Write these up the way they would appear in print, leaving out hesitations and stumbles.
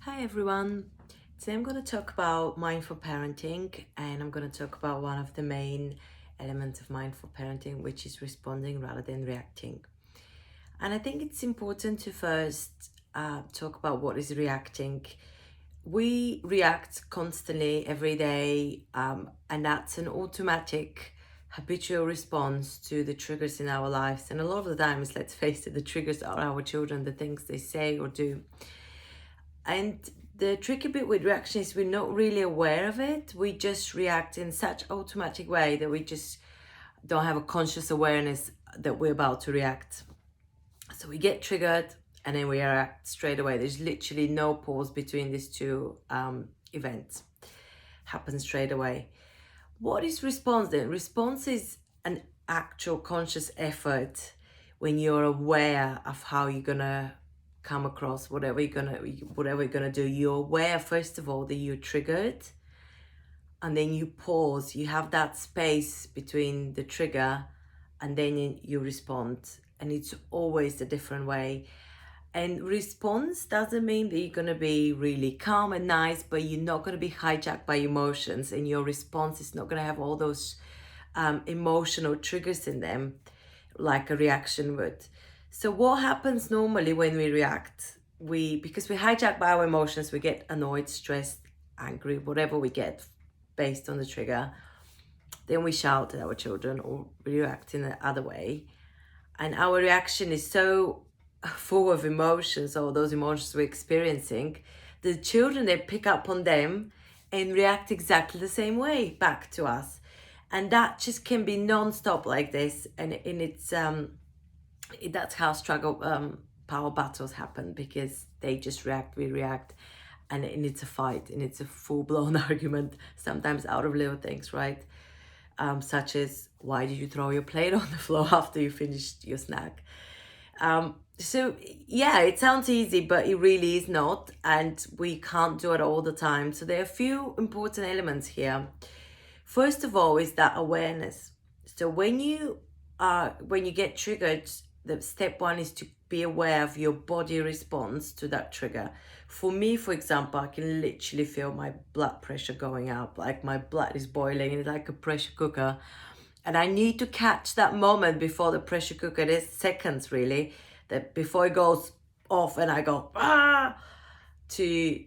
Hi everyone. Today I'm going to talk about mindful parenting, and I'm going to talk about one of the main elements of mindful parenting, which is responding rather than reacting. And I think it's important to first talk about what is reacting. We react constantly every day, and that's an automatic habitual response to the triggers in our lives. And a lot of the times, let's face it, the triggers are our children, the things they say or do. And the tricky bit with reaction is we're not really aware of it. We just react in such automatic way that we just don't have a conscious awareness that we're about to react. So we get triggered and then we react straight away. There's literally no pause between these two events. Happens straight away. What is response then? Response is an actual conscious effort when you're aware of how you're gonna come across whatever you're gonna do. You're aware first of all that you're triggered, and then you pause. You have that space between the trigger and then you respond, and it's always a different way. And response doesn't mean that you're going to be really calm and nice, but you're not going to be hijacked by emotions, and your response is not going to have all those emotional triggers in them like a reaction would. So what happens normally when we react? Because we're hijacked by our emotions, we get annoyed, stressed, angry, whatever we get based on the trigger. Then we shout at our children or react in the other way. And our reaction is so full of emotions, or those emotions we're experiencing, the children, they pick up on them and react exactly the same way back to us. And that just can be non-stop like this. And that's how struggle power battles happen, because they just react, we react, and it's a fight, and it's a full-blown argument, sometimes out of little things, right? Such as, why did you throw your plate on the floor after you finished your snack? So yeah, it sounds easy, but it really is not, and we can't do it all the time. So there are a few important elements here. First of all is that awareness. So when you get triggered, the step one is to be aware of your body response to that trigger. For me, for example, I can literally feel my blood pressure going up, like my blood is boiling, it's like a pressure cooker. And I need to catch that moment before the pressure cooker, there's seconds really, that before it goes off and I go, to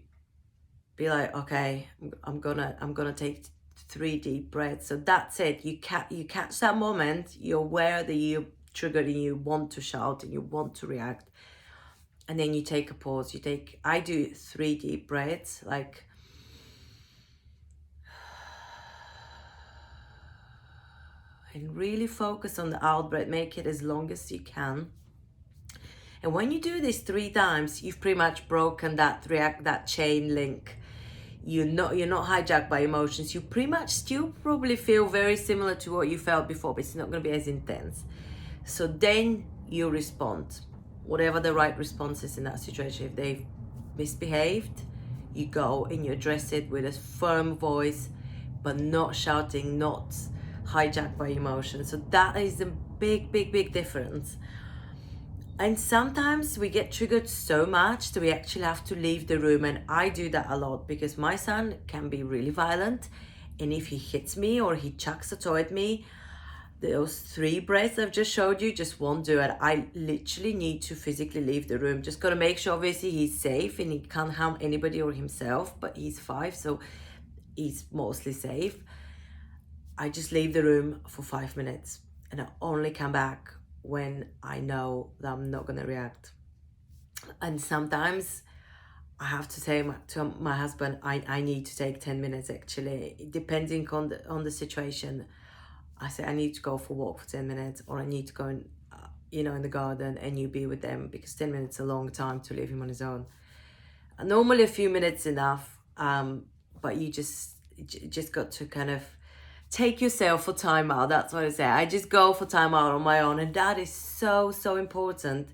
be like, okay, I'm gonna take 3 deep breaths. So that's it. You catch that moment. You're aware that you're triggered and you want to shout and you want to react, and then you take a pause. I do 3 deep breaths, like, and really focus on the out breath. Make it as long as you can. And when you do this 3 times, you've pretty much broken that chain link. You're not hijacked by emotions. You pretty much still probably feel very similar to what you felt before, but it's not going to be as intense. So then you respond, whatever the right response is in that situation. If they've misbehaved, you go and you address it with a firm voice, but not shouting, not hijacked by emotion. So that is a big difference. And sometimes we get triggered so much that we actually have to leave the room. And I do that a lot because my son can be really violent. And if he hits me or he chucks a toy at me, those 3 breaths I've just showed you just won't do it. I literally need to physically leave the room. Just got to make sure, obviously, he's safe and he can't harm anybody or himself. But he's 5, so he's mostly safe. I just leave the room for 5 minutes and I only come back when I know that I'm not going to react. And sometimes I have to say to my husband, I need to take 10 minutes actually, depending on the situation. I say I need to go for a walk for 10 minutes, or I need to go in the garden, and you be with them, because 10 minutes is a long time to leave him on his own. Normally a few minutes enough, but you just got to kind of take yourself for time out. That's what I say. I just go for time out on my own, and that is so important,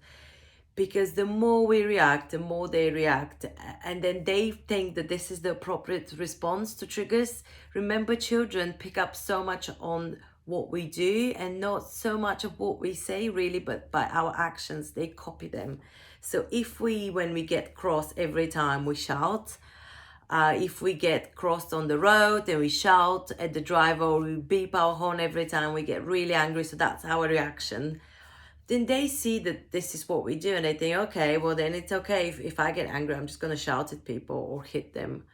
because the more we react, the more they react, and then they think that this is the appropriate response to triggers. Remember, children pick up so much on what we do and not so much of what we say really, but by our actions they copy them. So if when we get cross every time we shout, if we get crossed on the road and we shout at the driver, or we beep our horn every time we get really angry, so that's our reaction, then they see that this is what we do and they think, okay, well then it's okay if I get angry, I'm just going to shout at people or hit them.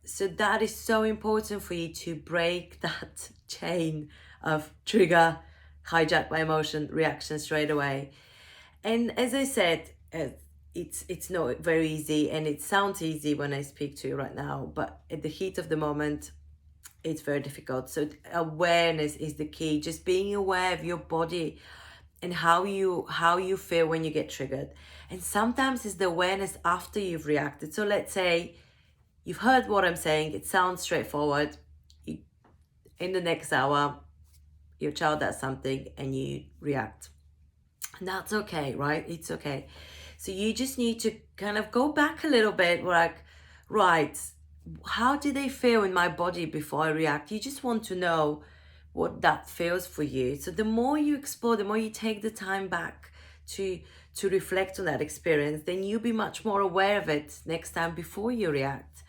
So that is so important for you to break that chain of trigger, hijack my emotion, reaction straight away. And as I said, it's not very easy, and it sounds easy when I speak to you right now, but at the heat of the moment, it's very difficult. So awareness is the key. Just being aware of your body and how you feel when you get triggered. And sometimes it's the awareness after you've reacted. So let's say you've heard what I'm saying. It sounds straightforward. In the next hour, your child does something and you react. And that's okay, right? It's okay. So you just need to kind of go back a little bit, like, right, how do they feel in my body before I react? You just want to know what that feels for you. So the more you explore, the more you take the time back to reflect on that experience, then you'll be much more aware of it next time before you react.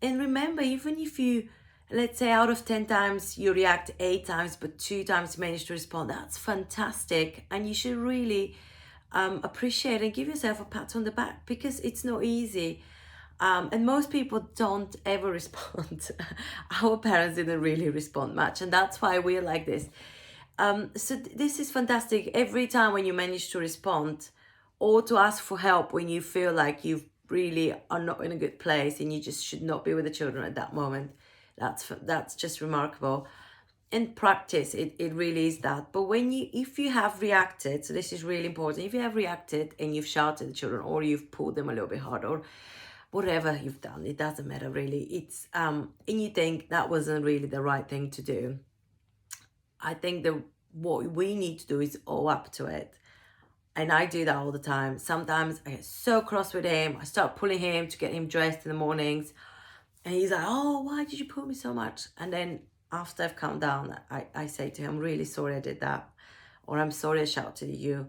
And remember, even if you, let's say out of 10 times you react 8 times, but 2 times you manage to respond, that's fantastic. And you should really appreciate and give yourself a pat on the back, because it's not easy. And most people don't ever respond. Our parents didn't really respond much, and that's why we're like this. So this is fantastic. Every time when you manage to respond, or to ask for help when you feel like you really are not in a good place and you just should not be with the children at that moment, that's just remarkable. In practice, it really is that. But if you have reacted, so this is really important, if you have reacted and you've shouted at the children, or you've pulled them a little bit hard, or whatever you've done, it doesn't matter really, it's and you think that wasn't really the right thing to do, I think that what we need to do is own up to it. And I do that all the time. Sometimes I get so cross with him, I start pulling him to get him dressed in the mornings, and he's like, oh, why did you pull me so much? And then after I've calmed down, I say to him, I'm really sorry I did that, or I'm sorry I shouted at you.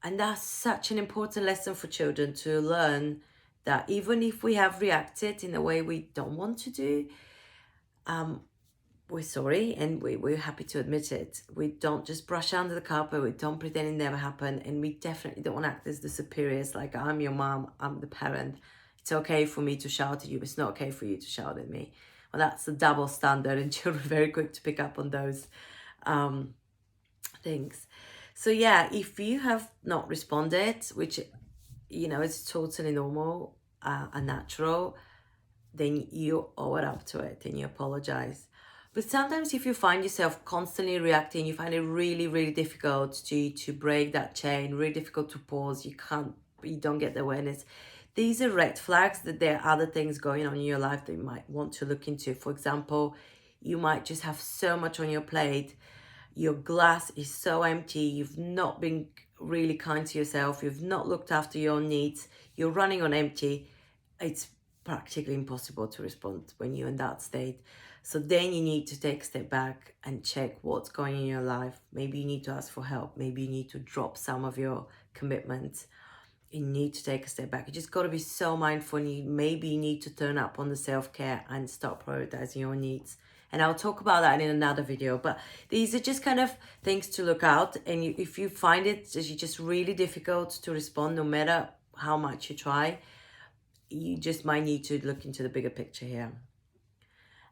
And that's such an important lesson for children to learn, that even if we have reacted in a way we don't want to do, we're sorry, and we're happy to admit it. We don't just brush under the carpet, we don't pretend it never happened, and we definitely don't want to act as the superiors, like I'm your mom, I'm the parent. It's okay for me to shout at you, but it's not okay for you to shout at me. Well, that's the double standard, and children are very quick to pick up on those things. So yeah, if you have not responded, which, you know, is totally normal and natural, then you owe it up to it and you apologize. But sometimes if you find yourself constantly reacting, you find it really, really difficult to break that chain, really difficult to pause, you don't get the awareness. These are red flags that there are other things going on in your life that you might want to look into. For example, you might just have so much on your plate, your glass is so empty, you've not been really kind to yourself, you've not looked after your own needs, you're running on empty. It's practically impossible to respond when you're in that state. So then you need to take a step back and check what's going on in your life. Maybe you need to ask for help. Maybe you need to drop some of your commitments. You need to take a step back. You just got to be so mindful, and maybe you need to turn up on the self-care and start prioritizing your needs. And I'll talk about that in another video, but these are just kind of things to look out. And if you find it just really difficult to respond, no matter how much you try, you just might need to look into the bigger picture here.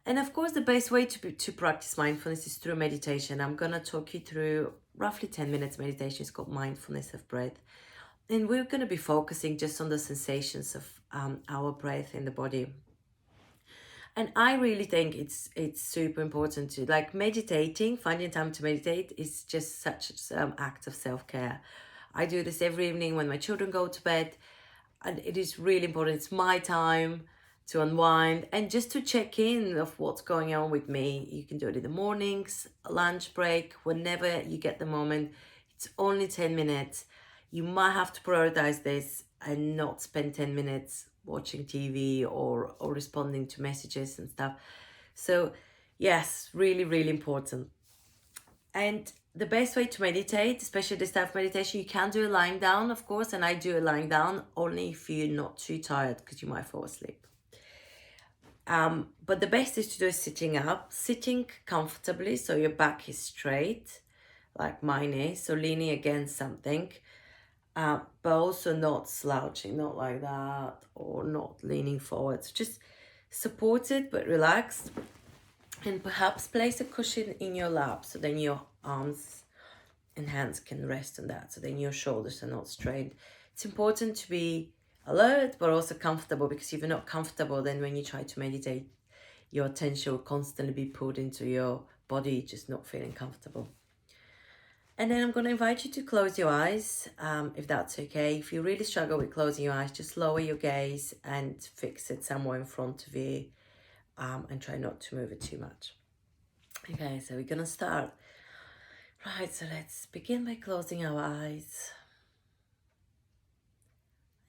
And of course, the best way to practice mindfulness is through meditation. I'm going to talk you through roughly 10 minutes meditation. It's called Mindfulness of Breath. And we're going to be focusing just on the sensations of our breath in the body. And I really think it's super important to, like, meditating, finding time to meditate is just such an act of self-care. I do this every evening when my children go to bed, and it is really important. It's my time to unwind and just to check in of what's going on with me. You can do it in the mornings, lunch break, whenever you get the moment. It's only 10 minutes. You might have to prioritize this and not spend 10 minutes watching TV or responding to messages and stuff. So yes, really, really important. And the best way to meditate, especially this type of meditation, you can do it lying down, of course, and I do it lying down only if you're not too tired because you might fall asleep. But the best is to do it sitting up, sitting comfortably so your back is straight, like mine is, so leaning against something, but also not slouching, not like that, or not leaning forward. So just supported but relaxed, and perhaps place a cushion in your lap so then your arms and hands can rest on that, so then your shoulders are not strained. It's important to be alert but also comfortable, because if you're not comfortable, then when you try to meditate, your attention will constantly be pulled into your body, just not feeling comfortable. And then I'm going to invite you to close your eyes, if that's okay. If you really struggle with closing your eyes, just lower your gaze and fix it somewhere in front of you, and try not to move it too much. Okay, so we're going to start. Right, so let's begin by closing our eyes.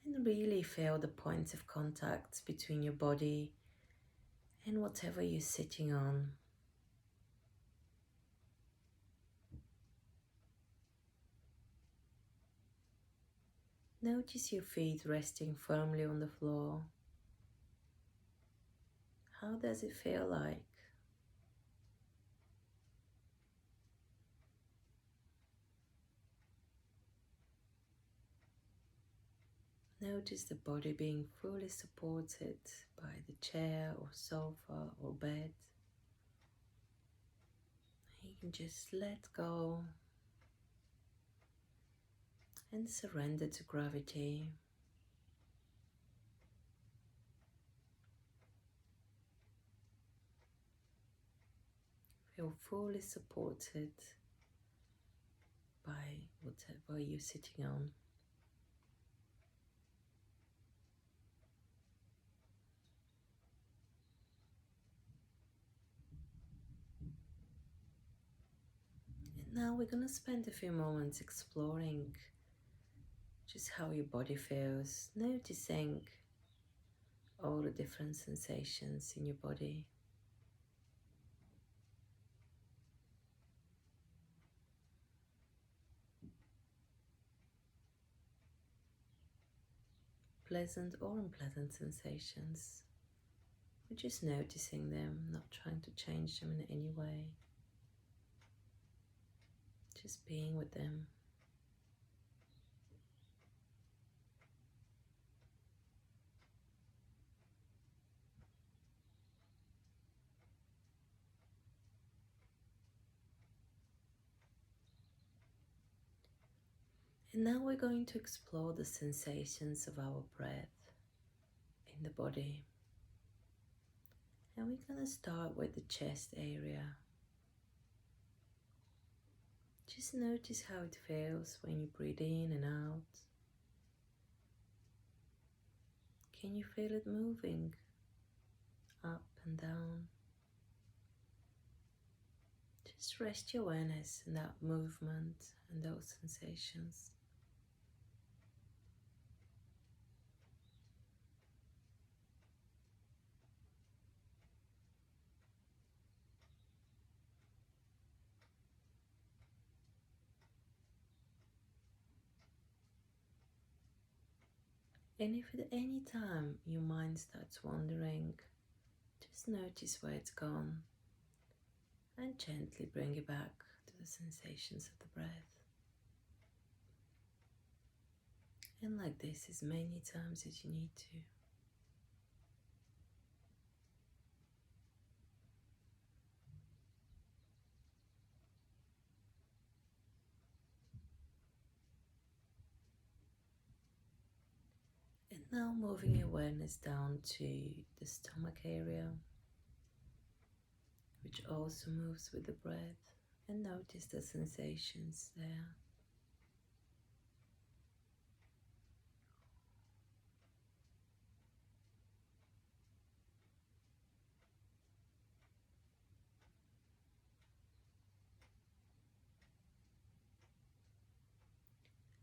And really feel the points of contact between your body and whatever you're sitting on. Notice your feet resting firmly on the floor. How does it feel like? Notice the body being fully supported by the chair or sofa or bed. You can just let go and surrender to gravity. Feel fully supported by whatever you're sitting on. And now we're going to spend a few moments exploring just how your body feels, noticing all the different sensations in your body. Pleasant or unpleasant sensations. We're just noticing them, not trying to change them in any way. Just being with them. And now we're going to explore the sensations of our breath in the body. And we're going to start with the chest area. Just notice how it feels when you breathe in and out. Can you feel it moving up and down? Just rest your awareness in that movement and those sensations. And if at any time your mind starts wandering, just notice where it's gone and gently bring it back to the sensations of the breath. And like this as many times as you need to. And now moving your awareness down to the stomach area, which also moves with the breath, and notice the sensations there.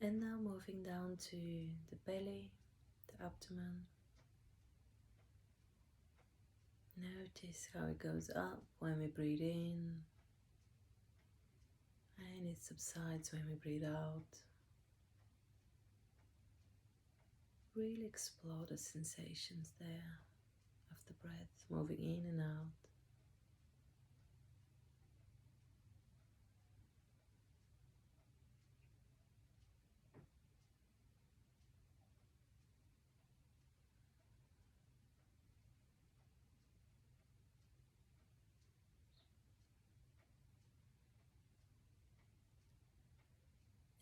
And now moving down to the belly, the abdomen. Notice how it goes up when we breathe in And it subsides when we breathe out. Really explore the sensations there of the breath moving in and out.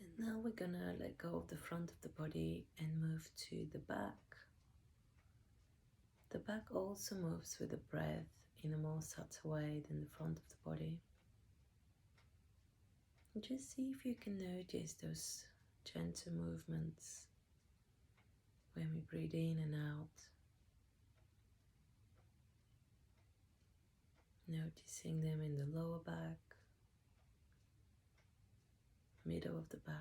And now we're gonna let go of the front of the body and move to the back. The back also moves with the breath in a more subtle way than the front of the body. And just see if you can notice those gentle movements when we breathe in and out. Noticing them in the lower back, middle of the back,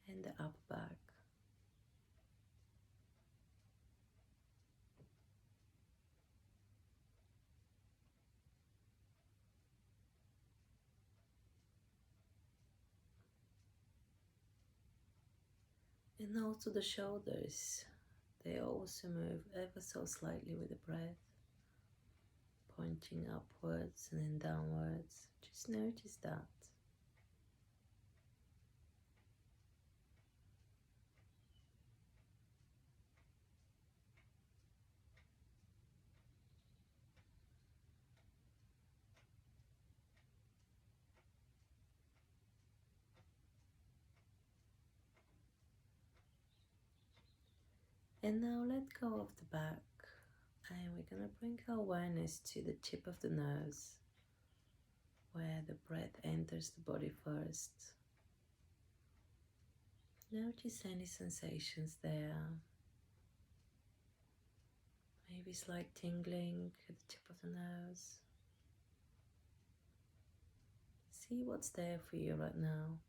and the upper back. And also the shoulders, they also move ever so slightly with the breath, pointing upwards and then downwards. Just notice that. And now let go of the back, and we're going to bring our awareness to the tip of the nose, where the breath enters the body first. Notice any sensations there. Maybe slight tingling at the tip of the nose. See what's there for you right now.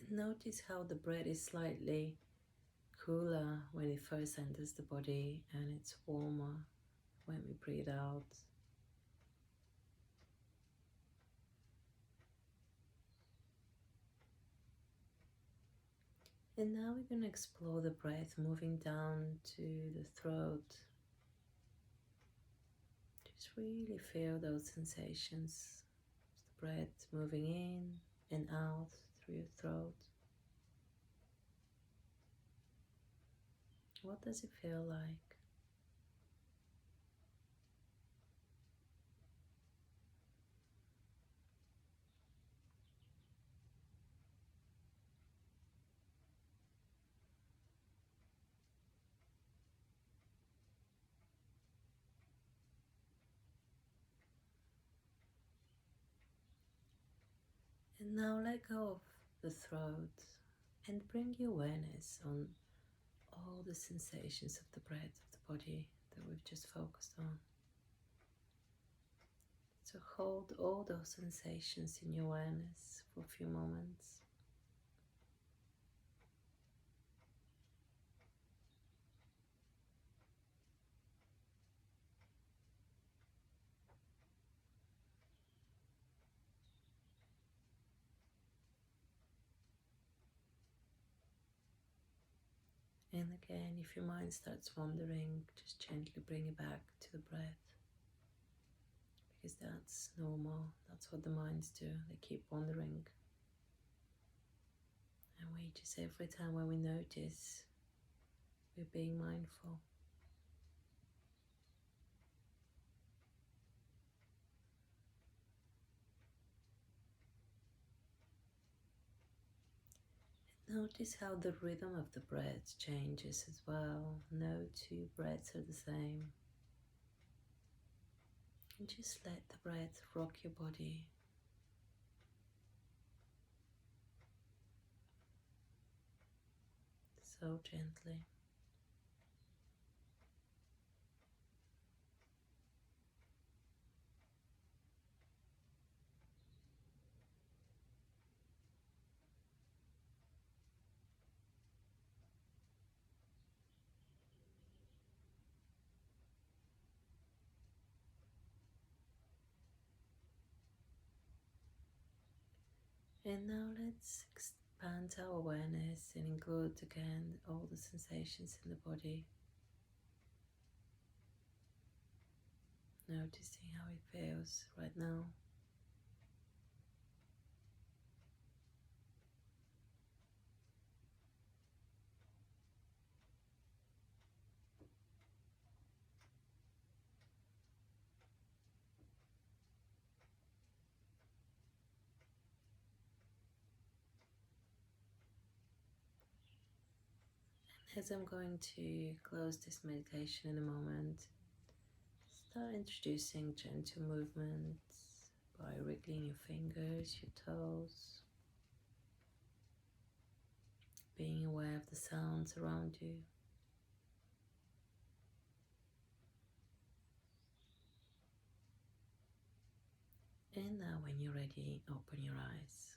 And notice how the breath is slightly cooler when it first enters the body, and it's warmer when we breathe out. And now we're going to explore the breath moving down to the throat. Just really feel those sensations. The breath moving in and out through your throat. What does it feel like? And now let go of the throat and bring your awareness on all the sensations of the breath of the body that we've just focused on. So hold all those sensations in your awareness for a few moments. And again, if your mind starts wandering, just gently bring it back to the breath. Because that's normal, that's what the minds do, they keep wandering. And we just, every time when we notice, we're being mindful. Notice how the rhythm of the breath changes as well. No two breaths are the same. And just let the breath rock your body. So gently. And now let's expand our awareness and include again all the sensations in the body. Noticing how it feels right now. As I'm going to close this meditation in a moment, start introducing gentle movements by wriggling your fingers, your toes, being aware of the sounds around you. And now when you're ready, open your eyes.